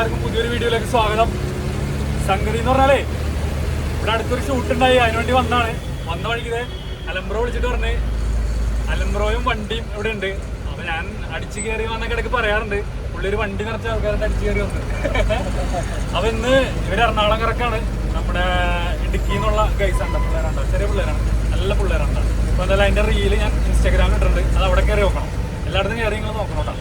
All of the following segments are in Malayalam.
എല്ലാവർക്കും പുതിയൊരു വീഡിയോയിലേക്ക് സ്വാഗതം. സംഗതി എന്ന് പറഞ്ഞാലേ ഇവിടെ അടുത്തൊരു ഷൂട്ട് ഉണ്ടായി, അതിനുവേണ്ടി വന്നാണ്. വന്ന വഴിക്ക് അലംബ്രോ വിളിച്ചിട്ട് പറഞ്ഞ് അലംബ്രോയും വണ്ടിയും ഇവിടെ ഉണ്ട്. അപ്പൊ ഞാൻ അടിച്ചു കയറി വന്ന കിടക്ക് പറയാറുണ്ട്, പുള്ളിയൊരു വണ്ടി നിറച്ച ആൾക്കാരുടെ അടിച്ചു കയറി വന്ന്. അപ്പൊ ഇന്ന് ഇവര് എറണാകുളം കറക്കാണ്. നമ്മുടെ ഇടുക്കി എന്നുള്ള ഗൈസാണ്, പിള്ളേരുണ്ടോ, ചെറിയ പിള്ളേരാണ്, നല്ല പിള്ളേരുണ്ടോ. അപ്പൊ എന്തായാലും അതിന്റെ റീല് ഞാൻ ഇൻസ്റ്റാഗ്രാമിൽ ഇട്ടിട്ടുണ്ട്, അത് അവിടെ കയറി നോക്കണം, എല്ലായിടത്തും കയറി നിങ്ങൾ നോക്കണം കേട്ടോ.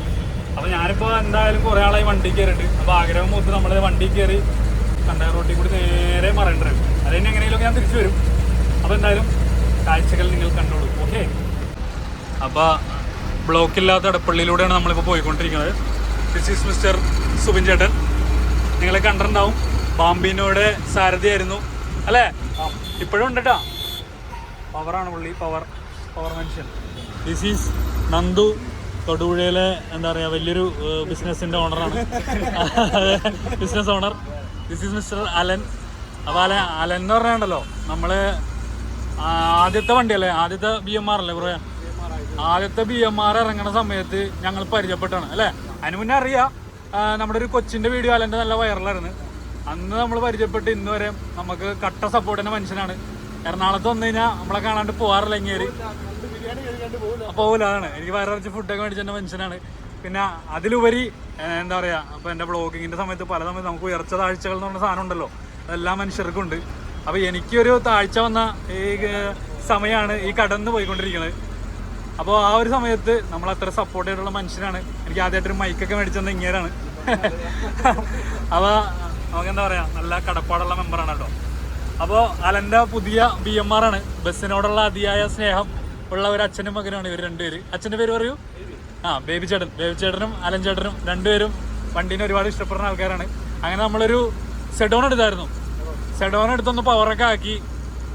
അപ്പൊ ഞാനിപ്പോ എന്തായാലും കുറെ ആളായി വണ്ടി കയറിയിട്ട്, അപ്പൊ ആഗ്രഹം മൂത്ത് നമ്മള് വണ്ടി കയറി കണ്ട റോട്ടിൽ കൂടി നേരെ മറേണ്ടി വരും. അതിന് എങ്ങനെയെങ്കിലും ഞാൻ തിരിച്ചു വരും. അപ്പൊ എന്തായാലും കാഴ്ചകൾ നിങ്ങൾ കണ്ടോളൂ. ഓക്കെ, അപ്പൊ ബ്ലോക്കില്ലാത്ത എടപ്പള്ളിയിലൂടെയാണ് നമ്മളിപ്പോൾ പോയിക്കൊണ്ടിരിക്കുന്നത്. ദിസ് ഈസ് മിസ്റ്റർ സുബിൻ ചേട്ടൻ, നിങ്ങളെ കണ്ടിട്ടുണ്ടാവും. ബാംബിനോയുടെ സാരഥിയായിരുന്നു അല്ലേ? ഇപ്പോഴും ഉണ്ട് കേട്ടോ. പവറാണ് പുള്ളി, പവർ മനുഷ്യൻ. ദിസ് ഈസ് നന്ദു, തൊടുപുഴയിലെ എന്താ പറയുക വലിയൊരു ബിസിനസിൻ്റെ ഓണറാണ്, business owner. This is mister Alan. അപ്പോൾ അലൻ എന്ന് പറഞ്ഞാണ്ടല്ലോ, നമ്മൾ ആദ്യത്തെ വണ്ടിയല്ലേ, ആദ്യത്തെ BMR അല്ലേ പറയാ, ആദ്യത്തെ BMR ഇറങ്ങുന്ന സമയത്ത് ഞങ്ങൾ പരിചയപ്പെട്ടാണ് അല്ലേ. അതിന് മുന്നേ അറിയാം, നമ്മുടെ ഒരു കൊച്ചിൻ്റെ വീഡിയോ അലൻ്റെ നല്ല വൈറലായിരുന്നു. അന്ന് നമ്മൾ പരിചയപ്പെട്ട് ഇന്ന് വരെ നമുക്ക് കട്ട സപ്പോർട്ടിൻ്റെ മനുഷ്യനാണ്. എറണാകുളത്ത് വന്നു കഴിഞ്ഞാൽ നമ്മളെ കാണാണ്ട് പോകാറില്ല, ഇങ്ങേര് പോകില്ല. അതാണ്, എനിക്ക് വയറിറച്ച് ഫുഡൊക്കെ മേടിച്ചെൻ്റെ മനുഷ്യനാണ്. പിന്നെ അതിലുപരി എന്താ പറയുക, അപ്പോൾ എൻ്റെ ബ്ലോഗിങ്ങിൻ്റെ സമയത്ത് പല സമയത്ത് നമുക്ക് ഉയർച്ച താഴ്ചകൾ എന്ന് പറഞ്ഞ സാധനം ഉണ്ടല്ലോ, അതെല്ലാം മനുഷ്യർക്കും ഉണ്ട്. അപ്പോൾ എനിക്കൊരു താഴ്ച വന്ന ഈ സമയമാണ് ഈ കടന്ന് പോയിക്കൊണ്ടിരിക്കുന്നത്. അപ്പോൾ ആ ഒരു സമയത്ത് നമ്മൾ അത്ര സപ്പോർട്ട് ചെയ്തിട്ടുള്ള മനുഷ്യനാണ്. എനിക്ക് ആദ്യമായിട്ടൊരു മൈക്കൊക്കെ മേടിച്ചെന്ന് ഇങ്ങേരാണ്. അപ്പോൾ നമുക്കെന്താ പറയുക, നല്ല കടപ്പാടുള്ള മെമ്പറാണ് കേട്ടോ. അപ്പോൾ അലൻ്റെ പുതിയ BMR ആണ്. ബസ്സിനോടുള്ള അതിയായ സ്നേഹം ഉള്ള ഒരു അച്ഛനും മകനുമാണ് ഇവർ രണ്ടുപേര്. അച്ഛൻ്റെ പേര് പറയൂ. ബേബി ചേട്ടനും അലൻ ചേട്ടനും രണ്ടുപേരും വണ്ടീനെ ഒരുപാട് ഇഷ്ടപ്പെടുന്ന ആൾക്കാരാണ്. അങ്ങനെ നമ്മളൊരു സെഡോൺ എടുത്തായിരുന്നു. സെഡോൺ എടുത്തൊന്ന് പവറൊക്കെ ആക്കി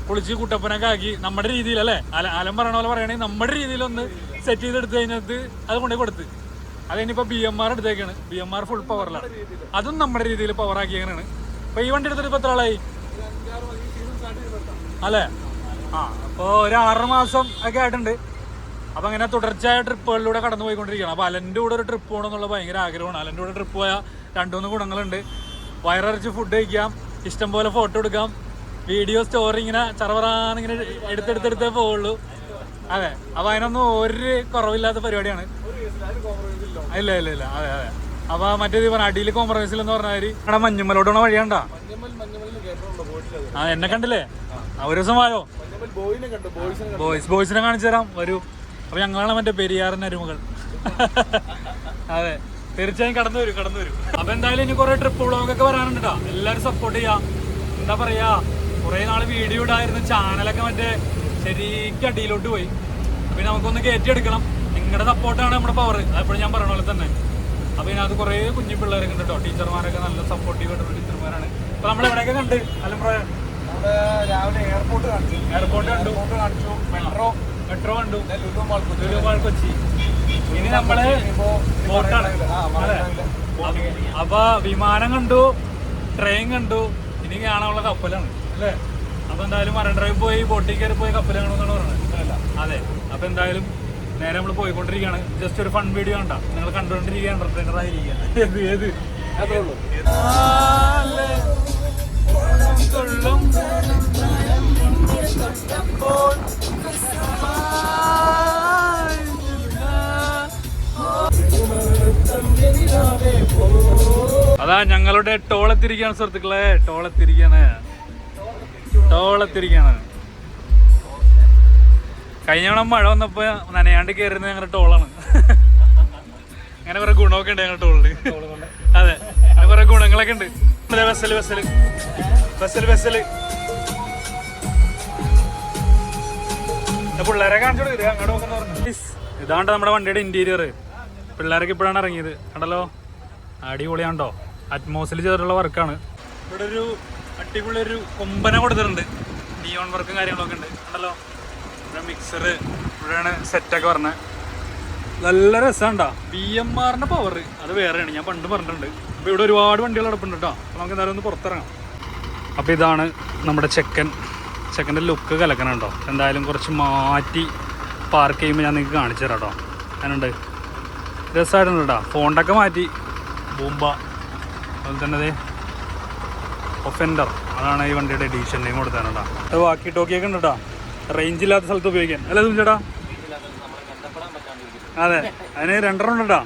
പൊളിച്ച് കുട്ടപ്പനൊക്കെ ആക്കി നമ്മുടെ രീതിയിലല്ലേ, അലൻ പറയണ പോലെ പറയുകയാണെങ്കിൽ നമ്മുടെ രീതിയിലൊന്ന് സെറ്റ് ചെയ്തെടുത്ത് കഴിഞ്ഞിട്ട് അത് കൊണ്ടുപോയി കൊടുത്ത്. അത് കഴിഞ്ഞിപ്പോൾ BMR എടുത്തേക്കാണ്. BMR ഫുൾ പവറിലാണ്, അതും നമ്മുടെ രീതിയിൽ പവറാക്കിയാണ്. അപ്പോൾ ഈ വണ്ടി എടുത്തിട്ട് ഇപ്പോൾ എത്ര ആളായി അല്ലേ? അപ്പോൾ ഒരു 6 മാസം ഒക്കെ ആയിട്ടുണ്ട്. അപ്പോൾ അങ്ങനെ തുടർച്ചയായ ട്രിപ്പുകളിലൂടെ കടന്നു പോയിക്കൊണ്ടിരിക്കുകയാണ്. അപ്പോൾ അലൻ്റെ കൂടെ ഒരു ട്രിപ്പ് പോകണമെന്നുള്ള ഭയങ്കര ആഗ്രഹമാണ്. അലൻ്റെ കൂടെ ട്രിപ്പ് പോയാൽ 2-3 ഗുണങ്ങളുണ്ട്. വയറിറച്ച് ഫുഡ് കഴിക്കാം, ഇഷ്ടം പോലെ ഫോട്ടോ എടുക്കാം, വീഡിയോ സ്റ്റോറി ഇങ്ങനെ ചറവറാന്നിങ്ങനെ എടുത്തെടുത്തേ പോവുള്ളൂ. അതെ, അപ്പോൾ അതിനൊന്നും ഒരു കുറവില്ലാത്ത പരിപാടിയാണ്. ഇല്ല അതെ. അപ്പോൾ മറ്റേത് പറഞ്ഞ അടിയിൽ കോംപ്രമൈസിൽ എന്ന് പറഞ്ഞാൽ അവിടെ മഞ്ഞുമലോട്ടുള്ള വഴിയാണ്ടാ. എന്നെ കണ്ടില്ലേ? ഒരു ദിവസം വായോ, ബോയ്സിനെ കാണിച്ചു തരാം, വരൂ. അപ്പൊ ഞങ്ങളാണ് മറ്റേ പെരിയാറിന്റെ അരുമകൾ. അതെ, തീർച്ചയായും കടന്നു വരും. അപ്പൊ എന്തായാലും ഇനി കുറെ ട്രിപ്പ് വ്ളോഗൊക്കെ വരാനുണ്ട് കേട്ടോ. എല്ലാവരും സപ്പോർട്ട് ചെയ്യാം. എന്താ പറയാ, കുറെ നാള് വീഡിയോ ഇടായിരുന്നു, ചാനലൊക്കെ മറ്റേ ശരിക്കും അടിയിലോട്ട് പോയി. പിന്നെ നമുക്കൊന്ന് കയറ്റിയെടുക്കണം. നിങ്ങളുടെ സപ്പോർട്ടാണ് നമ്മുടെ പവർ, അതെപ്പോഴും ഞാൻ പറഞ്ഞ പോലെ തന്നെ. അപ്പൊ ഇതിനകത്ത് കുറെ കുഞ്ഞു പിള്ളേരൊക്കെ ഉണ്ട് കേട്ടോ. ടീച്ചർമാരൊക്കെ നല്ല സപ്പോർട്ടീവ് ആയിട്ടുള്ള ടീച്ചർമാരാണ്. അപ്പൊ നമ്മൾ എവിടെയൊക്കെ കണ്ട് അലംബ്രോ രാവിലെ എയർപോർട്ട് കാണിച്ചു, മെട്രോ കണ്ടു, ലുലു മാൾ കൊച്ചി. ഇനി നമ്മള് ബോട്ടാണ്. അപ്പൊ വിമാനം കണ്ടു, ട്രെയിൻ കണ്ടു, ഇനി കാണാനുള്ള കപ്പലാണ് അല്ലേ. അപ്പൊ എന്തായാലും മറൈൻ ഡ്രൈവ് പോയി ബോട്ടിൽ കയറി പോയി കപ്പൽ കാണുമെന്നാണ് പറഞ്ഞത്. അതെ, അപ്പൊ എന്തായാലും നേരെ നമ്മൾ പോയിക്കൊണ്ടിരിക്കുകയാണ്. ജസ്റ്റ് ഒരു ഫൺ വീഡിയോ കണ്ടാ നിങ്ങൾ കണ്ടുകൊണ്ടിരിക്കുക, എന്റർടൈനർ ആയിരിക്കുക. ഏത് അതാ ഞങ്ങളുടെ ടോളെത്തിരിക്കുകയാണ് സുഹൃത്തുക്കളെ, ടോളെത്തിരിക്കുകയാണ്. കഴിഞ്ഞ തവണ മഴ വന്നപ്പോ നനയാണ്ട് കയറുന്നത് ഞങ്ങളുടെ ടോളാണ്. അങ്ങനെ കുറെ ഗുണമൊക്കെ ഉണ്ട് ഞങ്ങളുടെ ടോളില്. അതെ, അങ്ങനെ കുറെ ഗുണങ്ങളൊക്കെ ഉണ്ട്. ബസ്സില് പിള്ളേരെ കാണിച്ചു കൊടുക്കരുത്, അങ്ങോട്ട് നോക്കുന്ന പറഞ്ഞു. ഇതാണ്ട് നമ്മുടെ വണ്ടിയുടെ ഇന്റീരിയർ. പിള്ളേരൊക്കെ ഇപ്പോഴാണ് ഇറങ്ങിയത്, കണ്ടല്ലോ. അടിപൊളിയാണ്ടോ, അറ്റ്മോസ്ഫിയറിൽ ചെയ്തിട്ടുള്ള വർക്കാണ്. ഇവിടെ ഒരു അടിപൊളി ഒരു കൊമ്പന കൊടുത്തിട്ടുണ്ട്, നിയോൺ വർക്കും കാര്യങ്ങളൊക്കെ ഉണ്ട്, കണ്ടല്ലോ. ഇവിടെ മിക്സർ, ഇവിടെയാണ് സെറ്റൊക്കെ പറഞ്ഞത്. നല്ല രസമുണ്ടാ. BMRന്റെ പവർ അത് വേറെയാണ്, ഞാൻ പണ്ട് പറഞ്ഞിട്ടുണ്ട്. അപ്പോൾ ഇവിടെ ഒരുപാട് വണ്ടികൾ കിടപ്പുണ്ട് കേട്ടോ. അപ്പോൾ നമുക്ക് എന്തായാലും ഒന്ന് പുറത്തിറങ്ങാം. അപ്പോൾ ഇതാണ് നമ്മുടെ ചെക്കൻ്റെ ലുക്ക് കലക്കണുണ്ടോ. എന്തായാലും കുറച്ച് മാറ്റി പാർക്ക് ചെയ്യുമ്പോൾ ഞാൻ നിങ്ങൾക്ക് കാണിച്ചു തരാം കേട്ടോ. ഞാനുണ്ട് രസമായിട്ടുണ്ട് കേട്ടോ. ഫോണ്ടൊക്കെ മാറ്റി ബൂമ്പ അതുപോലെ തന്നെ അതെ ഒഫൻഡർ, അതാണ് ഈ വണ്ടിയുടെ എഡീഷൻ നെയിം കൊടുത്തതാണ് കേട്ടോ. അത് വാക്കി ടോക്കിയൊക്കെ ഉണ്ട് കേട്ടോ, റേഞ്ച് ഇല്ലാത്ത സ്ഥലത്ത് ഉപയോഗിക്കാൻ അല്ലേ ചേട്ടാ? അതെ, അതിന് 2 ഉണ്ട് കേട്ടോ.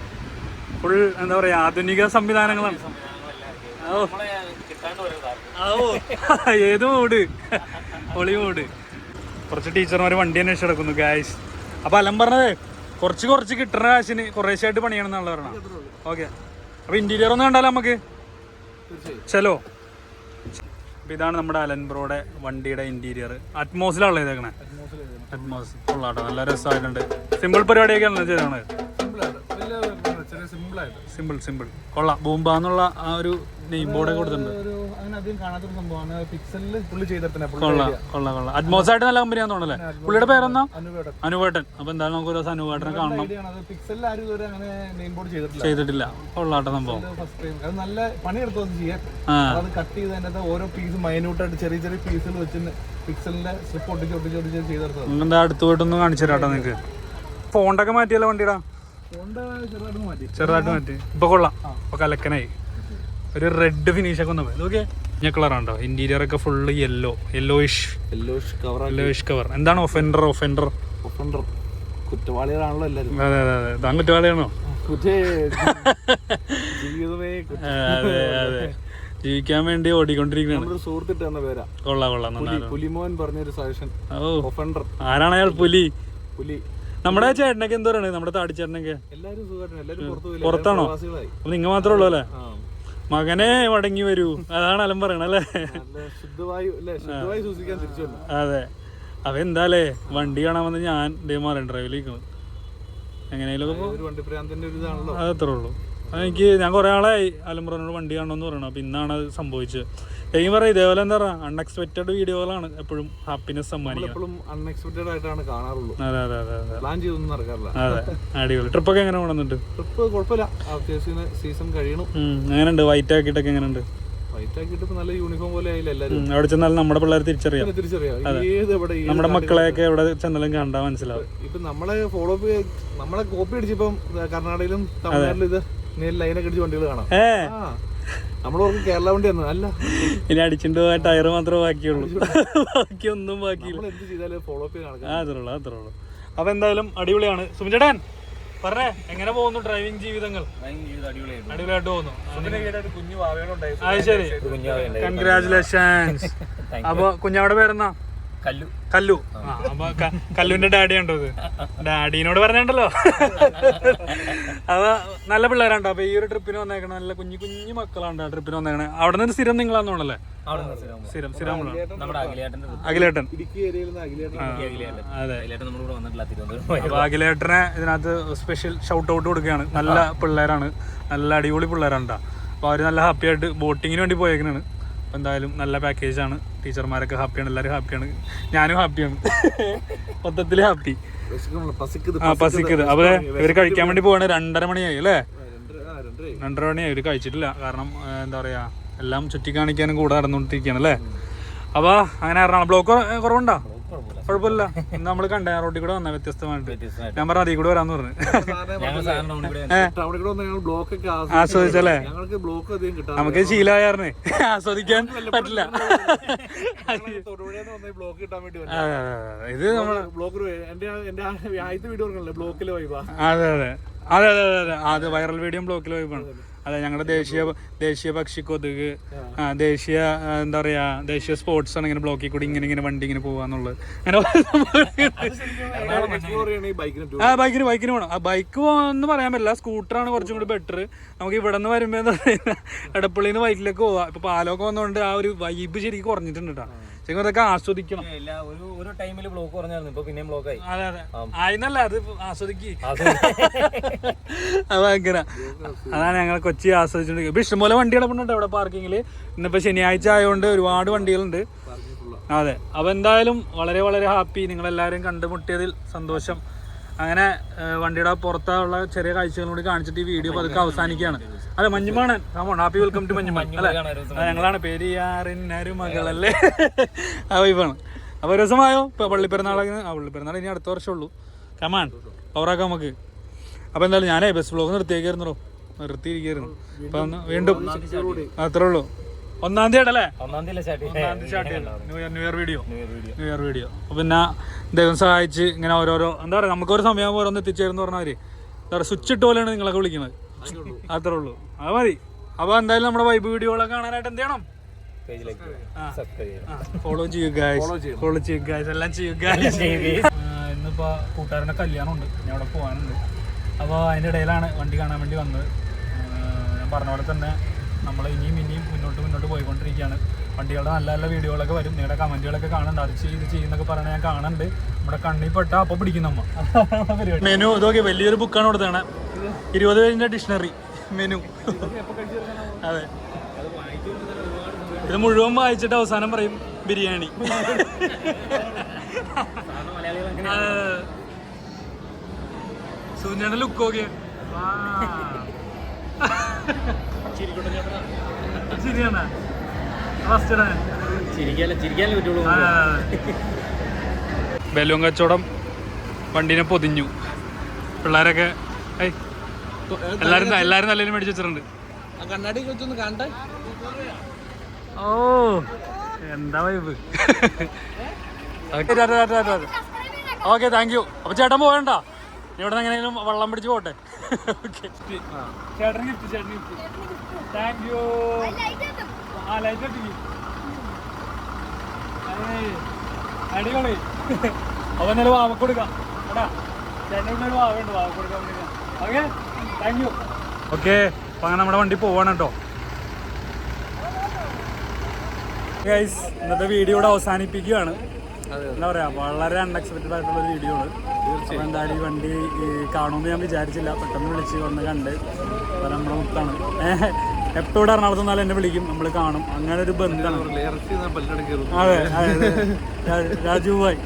ഫുൾ എന്താ പറയുക, ആധുനിക സംവിധാനങ്ങളാണ്. ഏത് മൂഡ്, ഒളി മൂഡ്. കുറച്ച് ടീച്ചർമാർ വണ്ടി അന്വേഷിച്ച് കിടക്കുന്നു ഗായ്സ്. അപ്പോൾ അലം പറഞ്ഞത് കുറച്ച് കിട്ടുന്ന കാശിന് കുറേശ്ശായിട്ട് പണിയണം എന്നുള്ള പറഞ്ഞാൽ. ഓക്കെ, അപ്പോൾ ഇൻറ്റീരിയർ ഒന്ന് കണ്ടാലോ നമുക്ക്? ചലോ. അപ്പോൾ ഇതാണ് നമ്മുടെ അലൻബ്രോയുടെ വണ്ടിയുടെ ഇൻറ്റീരിയർ. അറ്റ്മോസിലാണല്ലോ ചെയ്തേക്കണേ. അറ്റ്മോസ് കൊള്ളാട്ടോ, നല്ല രസമായിട്ടുണ്ട്. സിമ്പിൾ പരിപാടിയൊക്കെയാണല്ലോ ചെയ്തത്. സിമ്പിൾ കൊള്ളാം. ബൂംബാന്നുള്ള ആ ഒരു നെയിം ബോർഡൊക്കെ കൊടുത്തിട്ടുണ്ട്. കൊള്ളാം. അറ്റ്മോസ് ആയിട്ട് നല്ല കമ്പനിയാന്ന് തോന്നുന്നല്ലേ? പുള്ളിയുടെ പേരെന്നാ? അനുവേട്ടൻ. അപ്പൊ എന്തായാലും നമുക്ക് ഒരു ദിവസം അനുവേട്ടനെ കാണണം. ചെയ്തിട്ടില്ല. കൊള്ളാട്ടോ സംഭവം. എന്താ അടുത്ത് പോയിട്ടൊന്നും കാണിച്ചു തരാട്ടോ നിങ്ങൾക്ക്. ഫോണ്ടൊക്കെ മാറ്റിയല്ലോ വണ്ടിയുടെ? ചെറുതായിട്ട് മാറ്റി. ഇപ്പൊ കൊള്ളാം, ഇപ്പൊ കലക്കനായി. ഒരു റെഡ് ഫിനിഷ് ഒക്കെ ഒന്ന് നോക്കിയേ. മഞ്ഞ കളറാണ്ടോ ഇന്റീരിയർ ഒക്കെ ഫുള്ള് യെല്ലോയിഷ് കവർ. എന്താണ് ഒഫൻഡർ? കുറ്റവാളികളാണല്ലോ എല്ലാവരും. അതെ താൻ കുറ്റവാളിയാണോ? അതെ ജീവിക്കാൻ വേണ്ടി ഓടിക്കൊണ്ടിരിക്കുകയാണ്. സുഹൃത്തിട്ട് തന്ന പേരാ. കൊള്ളാം. പുലിമോൻ പറഞ്ഞൊരു സജഷൻ. ഒഫൻഡർ. ആരാണ് അയാൾ? പുലി. നമ്മുടെ ചേട്ടനൊക്കെ എന്തോരാണ്? നമ്മുടെ താടിച്ചേട്ടനൊക്കെ പുറത്താണോ? അപ്പൊ നിങ്ങ മാത്രമേ ഉള്ളൂ അല്ലേ? മകനെ മടങ്ങി വരൂ, അതാണ് അലം പറയണ അല്ലേ? അതെ. അപ്പൊ എന്താലേ വണ്ടി കാണാൻ വന്ന് ഞാൻ മറൈൻ ഡ്രൈവിലേക്ക് എങ്ങനെയാലും അതത്രേ ഉള്ളൂ. ഞാൻ കുറെ ആളായി അലംബ്രോനോട് വണ്ടി കാണണമെന്ന് പറയണം. അപ്പൊ ഇന്നാണ് അത് സംഭവിച്ചത്. ശരിക്കും പറയാം, ഇതേപോലെ എന്താ പറയാ, അൺഎക്സ്പെക്ടഡ് വീഡിയോകളാണ് എപ്പോഴും ഹാപ്പിനെസ് സമ്മാനിക്കുക. അതെ അടിപൊളി. ട്രിപ്പൊക്കെ എങ്ങനെ പോകുന്നുണ്ട്? ട്രിപ്പ് കുഴപ്പമില്ല, സീസൺ കഴിയണം. എങ്ങനെയുണ്ട്? വൈറ്റ് ആക്കിയിട്ടൊക്കെ എങ്ങനെയുണ്ട്? നല്ല യൂണിഫോം പോലെ എല്ലാവരും അവിടെ ചെന്നാലും നമ്മുടെ പിള്ളേർ തിരിച്ചറിയാം. നമ്മുടെ മക്കളെയൊക്കെ എവിടെ ചെന്നാലും കണ്ടാ മനസ്സിലാവും. ഇപ്പൊ നമ്മളെ കോപ്പി അടിച്ചിപ്പം കർണാടകയിലും തമിഴ്നാട്ടിലും ഇത് ലൈനൊക്കെ അടിച്ച് വണ്ടികൾ കാണാം. നമ്മളോർക്ക് കേരള വണ്ടി ഒന്നും അല്ല, ഇനി അടിച്ചിട്ട് പോയ ടയർ മാത്രമേ ബാക്കിയുള്ളൂ, ബാക്കിയൊന്നും ബാക്കിയില്ല. എന്ത് ചെയ്താലും ഫോളോ അപ്പ് കാണാം. അത്രേ ഉള്ളൂ. അപ്പൊ എന്തായാലും അടിപൊളിയാണ്. സുമിചേട്ടൻ പറഞ്ഞേ, എങ്ങനെ പോകുന്നു ഡ്രൈവിംഗ് ജീവിതങ്ങൾ? അടിപൊളിയായിട്ട് പോകുന്നു. അത് ശരി, കൺഗ്രാചുലേഷൻസ്. അപ്പൊ കുഞ്ഞാവിടെ പേരെന്നാ? കല്ലു. അപ്പൊ കല്ലുവിന്റെ ഡാഡി ഉണ്ടോ? ഇത് ഡാഡിനോട് പറഞ്ഞോ. അപ്പൊ നല്ല പിള്ളേരാണ്ടോ? അപ്പൊ ഈ ഒരു ട്രിപ്പിന് വന്നേക്കണ നല്ല കുഞ്ഞു മക്കളാണ് ട്രിപ്പിന് വന്നേക്കണേ. അവിടെ നിന്ന് സ്ഥിരം നിങ്ങളാന്നോണല്ലേ? സ്ഥിരം അഖിലേട്ടൻ. അതെ. അപ്പൊ അഖിലേട്ടനെ ഇതിനകത്ത് സ്പെഷ്യൽ ഷൗട്ട് ഔട്ട് കൊടുക്കുകയാണ്. നല്ല പിള്ളേരാണ്, നല്ല അടിപൊളി പിള്ളേരാണ്. അപ്പൊ അവര് നല്ല ഹാപ്പി ആയിട്ട് ബോട്ടിങ്ങിന് വേണ്ടി പോയേക്കണാണ്. എന്തായാലും നല്ല പാക്കേജാണ്. ടീച്ചർമാരൊക്കെ ഹാപ്പിയാണ്, എല്ലാവരും ഹാപ്പിയാണ്, ഞാനും ഹാപ്പിയാണ്. മൊത്തത്തിൽ ഹാപ്പി. പസിക്കത്. അപ്പൊ ഇവര് കഴിക്കാൻ വേണ്ടി പോവാണ്. 2:30 മണിയായി അല്ലേ? 2:30 മണിയായി. ഇവര് കഴിച്ചിട്ടില്ല. കാരണം എന്താ പറയാ, എല്ലാം ചുറ്റിക്കാണിക്കാനും കൂടെ നടന്നുകൊണ്ടിരിക്കുകയാണ് അല്ലേ? അപ്പൊ അങ്ങനെ എറണാകുളം ബ്ലോക്ക് കുറവുണ്ടോ? കുഴപ്പമില്ല. ഇന്ന് നമ്മള് കണ്ടേ റോഡിൽ കൂടെ വന്ന വ്യത്യസ്തമായിട്ട്. ഞാൻ പറഞ്ഞ അതിൽ കൂടെ വരാന്ന് പറഞ്ഞു. ആസ്വദിച്ചല്ലേ? നമുക്ക് ശീലമായിരുന്നേ, ആസ്വദിക്കാൻ പറ്റില്ല. ഇത് നമ്മള് അതെ വൈറൽ വീഡിയോ ബ്ലോക്കിൽ വൈബാണ്. അതെ, ഞങ്ങളുടെ ദേശീയ പക്ഷി കൊതുക്, ദേശീയ എന്താ പറയാ, ദേശീയ സ്പോർട്സ് ആണ്. ഇങ്ങനെ ബ്ലോക്കിൽ കൂടി ഇങ്ങനെ വണ്ടി ഇങ്ങനെ പോവാന്നുള്ളത്. അങ്ങനെ ബൈക്കിന് പോകണം. ആ ബൈക്ക് പോകാന്ന് പറയാൻ പറ്റില്ല, സ്കൂട്ടറാണ് കുറച്ചും കൂടി ബെറ്റർ. നമുക്ക് ഇവിടെ നിന്ന് വരുമ്പോ എന്താ പറയുക, എടപ്പള്ളിയിൽ നിന്ന് വൈറ്റിലേക്ക് പോവാം. ഇപ്പൊ പാലമൊക്കെ വന്നതുകൊണ്ട് ആ ഒരു വൈബ് ശരിക്കും കുറഞ്ഞിട്ടുണ്ട് കേട്ടോ. ശരിക്കും അതൊക്കെ ആസ്വദിക്കണം. അതെ ആയിരുന്നല്ല, അത് ആസ്വദിക്ക്. അത് ഭയങ്കര അതാണ് ഞങ്ങൾ കൊച്ചി ആസ്വദിച്ചോണ്ടിരിക്കുന്നത്. ഇപ്പൊ ഇഷ്ടംപോലെ വണ്ടി കിടപ്പുണ്ട് ഇവിടെ പാർക്കിങ്ങില്. ഇന്നിപ്പോ ശനിയാഴ്ച ആയതുകൊണ്ട് ഒരുപാട് വണ്ടികളുണ്ട്. അതെ, അപ്പൊ എന്തായാലും വളരെ വളരെ ഹാപ്പി. നിങ്ങളെല്ലാവരും കണ്ടുമുട്ടിയതിൽ സന്തോഷം. അങ്ങനെ വണ്ടിയുടെ പുറത്തുള്ള ചെറിയ കാഴ്ചകളും കൂടി കാണിച്ചിട്ട് ഈ വീഡിയോ പതുക്കെ അവസാനിക്കുകയാണ്. അതെ, മഞ്ഞുമാണൻ, ഹാപ്പി വെൽക്കം ടു മഞ്ഞുമാൻ അല്ലെ? ഞങ്ങളാണ് പെരിയാറിനരുമകളല്ലേ, ആ വൈബാണ്. അപ്പൊ ഒരു ദിവസമായോ ഇപ്പൊ പള്ളിപ്പെരുന്നാളൊക്കെ? പള്ളിപ്പെരുന്നാൾ ഇനി അടുത്ത വർഷമുള്ളൂ. കമാൻ പവറാക്കാം നമുക്ക്. അപ്പൊ എന്തായാലും ഞാനേ ബസ് ബ്ലോഗ് നിർത്തിയേക്കായിരുന്നോ. നിർത്തിയിരിക്കുന്നു. അപ്പൊ വീണ്ടും അത്രേ ഉള്ളൂ. 1-ാം തീയതി അല്ലേ? 1-ാം തീയതി സ്റ്റാർട്ട് ചെയ്യുന്നത് ന്യൂ ഇയർ വീഡിയോ. അപ്പൊ പിന്നെ ദൈവം സഹായിച്ച് ഇങ്ങനെ ഓരോരോ എന്താ പറയാ, നമുക്കൊരു സമയം ഓരോന്ന് എത്തിച്ചേരുന്ന് പറഞ്ഞവര് എന്താ പറയുക, സ്വിച്ച് ഇട്ട് പോലെയാണ് നിങ്ങളൊക്കെ വിളിക്കുന്നത്. അത്രേ ഉള്ളൂ, അത് മതി. അപ്പൊ എന്തായാലും നമ്മുടെ വൈബ് വീഡിയോകളൊക്കെ കാണാനായിട്ട് എന്ത് ചെയ്യണം? ഫോളോ ചെയ്യുക, എല്ലാം ചെയ്യുക. ഇന്നിപ്പോ കൂട്ടുകാരൻ്റെ കല്യാണം ഉണ്ട്, ഞാൻ അവിടെ പോകാനുണ്ട്. അപ്പോൾ അതിൻ്റെ ഇടയിലാണ് വണ്ടി കാണാൻ വേണ്ടി വന്നത്. ഞാൻ പറഞ്ഞ പോലെ തന്നെ നമ്മൾ ഇനിയും മുന്നോട്ട് പോയിക്കൊണ്ടിരിക്കുകയാണ്. വണ്ടികളുടെ നല്ല നല്ല വീഡിയോകളൊക്കെ വരും. നിങ്ങളുടെ കമൻറ്റുകളൊക്കെ കാണുന്നുണ്ട്, അത് ചെയ്യുന്നൊക്കെ പറഞ്ഞാൽ ഞാൻ കാണുന്നുണ്ട്. നമ്മുടെ കണ്ണിൽ പെട്ടാൽ അപ്പോൾ പിടിക്കും നമ്മ. മെനു ഇതൊക്കെ വലിയൊരു ബുക്കാണ് കൊടുത്താണ്, 20 പേജിൻ്റെ ഡിക്ഷണറി മെനു. അതെ, ഇത് മുഴുവൻ വായിച്ചിട്ട് അവസാനം പറയും ബിരിയാണി. സൂര്യയുടെ ലുക്ക് നോക്കിയ ശരിയാണ്. ബലൂൺ കച്ചവടം വണ്ടീനെ പൊതിഞ്ഞു. പിള്ളേരൊക്കെ എല്ലാരും നല്ലതിനും മേടിച്ചു വെച്ചിട്ടുണ്ട്. കണ്ണാടി കളിച്ചൊന്ന് കാണട്ടെ. ഓ എന്താ വൈബ്. Okay, thank you. അപ്പൊ ചേട്ടൻ പോകണ്ട, ഇവിടെ നിന്ന് എങ്ങനെയെങ്കിലും വെള്ളം പിടിച്ച് പോട്ടെ. ചേട്ടൻ ഗിഫ്റ്റ്. Thank you. ആ ലൈറ്റ് അടിപൊളി. അപ്പൊ എന്നാലും വാവ കൊടുക്കാം കേട്ടാ. ചേട്ടൻ്റെ ഒരു വാവുണ്ട്, വാവ കൊടുക്കാൻ വേണ്ടി. Okay, thank you. ഓക്കെ, അപ്പൊ അങ്ങനെ നമ്മുടെ വണ്ടി പോവാണ് കേട്ടോ. ഗൈസ്, ഇന്നത്തെ വീഡിയോ ഇവിടെ അവസാനിപ്പിക്കുകയാണ്. എന്താ പറയാ, വളരെ അൺഎക്സ്പെക്റ്റഡ് ആയിട്ടുള്ള വീഡിയോ ആണ്. അപ്പോൾ എന്തായാലും ഈ വണ്ടി കാണുമെന്ന് ഞാൻ വിചാരിച്ചില്ല, പെട്ടെന്ന് വിളിച്ച് വന്ന് കണ്ട്. അപ്പോൾ നമ്മുടെ മുത്താണ് എപ്പോഴും എറണാകുളത്ത് നിന്നാലും എന്നെ വിളിക്കും, നമ്മൾ കാണും, അങ്ങനെ ഒരു ബന്ധമാണ്. അതെ, രാജുഭായ്